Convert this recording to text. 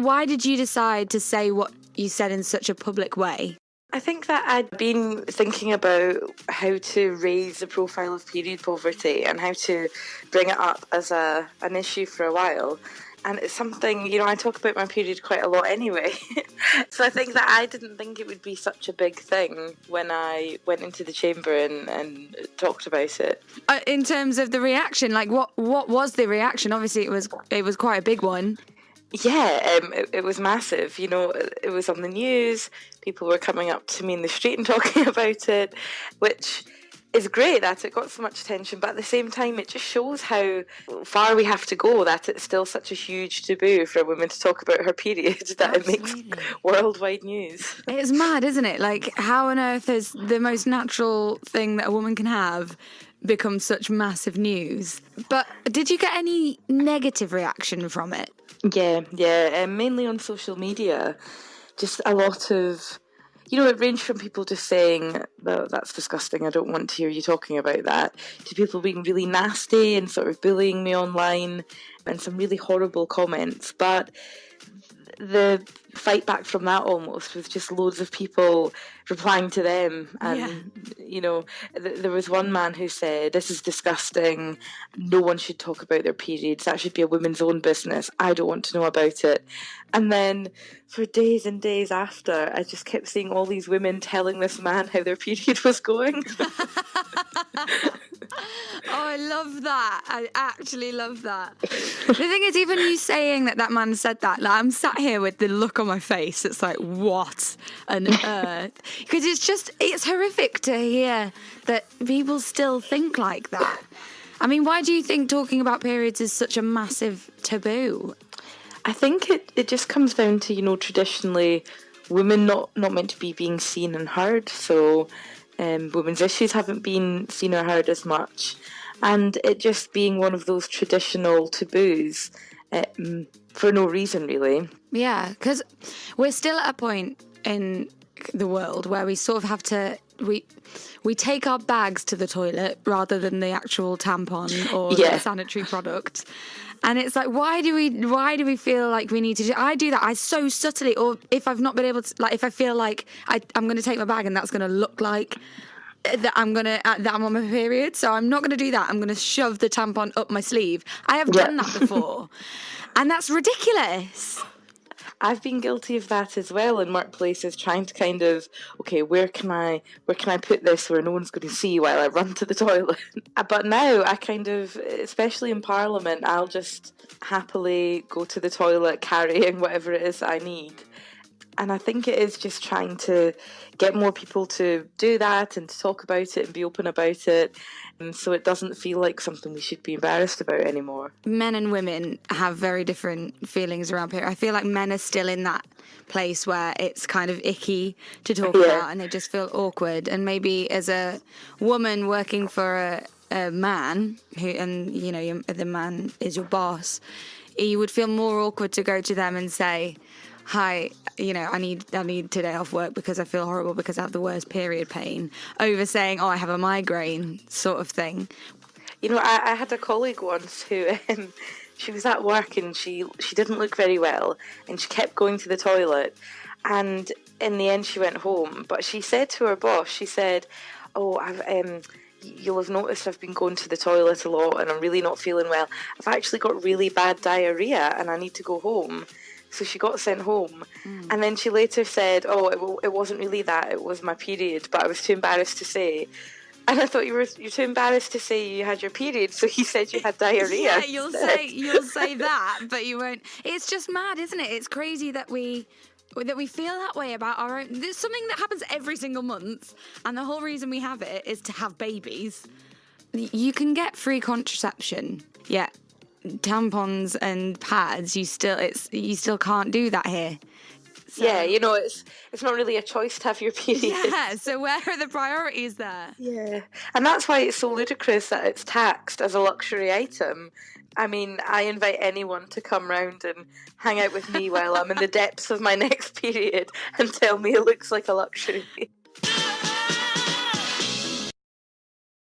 why did you decide to say what you said in such a public way? I think that I'd been thinking about how to raise the profile of period poverty and how to bring it up as an issue for a while. And it's something, I talk about my period quite a lot anyway. So I think that I didn't think it would be such a big thing when I went into the chamber and talked about it. In terms of the reaction, like what was the reaction? Obviously it was quite a big one. Yeah, it was massive. It was on the news. People were coming up to me in the street and talking about it, which is great that it got so much attention. But at the same time, it just shows how far we have to go, that it's still such a huge taboo for a woman to talk about her period, that Absolutely. It makes worldwide news. It's mad, isn't it? Like, how on earth has the most natural thing that a woman can have become such massive news? But did you get any negative reaction from it? Yeah, mainly on social media. Just a lot of, it ranged from people just saying, well, that's disgusting, I don't want to hear you talking about that, to people being really nasty and sort of bullying me online, and some really horrible comments. But the fight back from that almost was just loads of people replying to them. And, there was one man who said, this is disgusting, no one should talk about their periods, that should be a woman's own business, I don't want to know about it. And then for days and days after, I just kept seeing all these women telling this man how their period was going. Oh, I love that. I actually love that. The thing is, even you saying that man said that, like, I'm sat here with the look on my face. It's like, what on earth? Because it's horrific to hear that people still think like that. I mean, why do you think talking about periods is such a massive taboo? I think it just comes down to, traditionally, women not meant to be being seen and heard. So women's issues haven't been seen or heard as much. And it just being one of those traditional taboos for no reason, really. Yeah, because we're still at a point in the world where we sort of have to... We take our bags to the toilet rather than the actual tampon or the sanitary product. And it's like, why do we feel like we need to do... I do that. I so subtly, or if I've not been able to... Like, if I feel like I'm going to take my bag and that's going to look like... that I'm on my period, so I'm not going to do that. I'm going to shove the tampon up my sleeve. I have done that before, and that's ridiculous. I've been guilty of that as well in workplaces, trying to kind of, okay, where can I put this where no one's going to see while I run to the toilet? But now I kind of, especially in Parliament, I'll just happily go to the toilet carrying whatever it is that I need. And I think it is just trying to get more people to do that and to talk about it and be open about it, and so it doesn't feel like something we should be embarrassed about anymore. Men and women have very different feelings around period. I feel like men are still in that place where it's kind of icky to talk about and they just feel awkward. And maybe as a woman working for a man, the man is your boss, you would feel more awkward to go to them and say, hi, I need today off work because I feel horrible because I have the worst period pain, over saying, oh, I have a migraine sort of thing. I had a colleague once who she was at work and she didn't look very well and she kept going to the toilet, and in the end she went home. But she said to her boss, she said, oh, you'll have noticed I've been going to the toilet a lot and I'm really not feeling well. I've actually got really bad diarrhea and I need to go home. So she got sent home. And then she later said, oh, it wasn't really that, it was my period, but I was too embarrassed to say. And I thought you're too embarrassed to say you had your period, so he said you had diarrhea. Yeah, you'll say that, but you won't. It's just mad, isn't it? It's crazy that we feel that way about our own. There's something that happens every single month, and the whole reason we have it is to have babies. You can get free contraception, tampons and pads, you still can't do that here. So, it's not really a choice to have your period. Yeah, so where are the priorities there? Yeah, and that's why it's so ludicrous that it's taxed as a luxury item. I mean, I invite anyone to come round and hang out with me while I'm in the depths of my next period and tell me it looks like a luxury.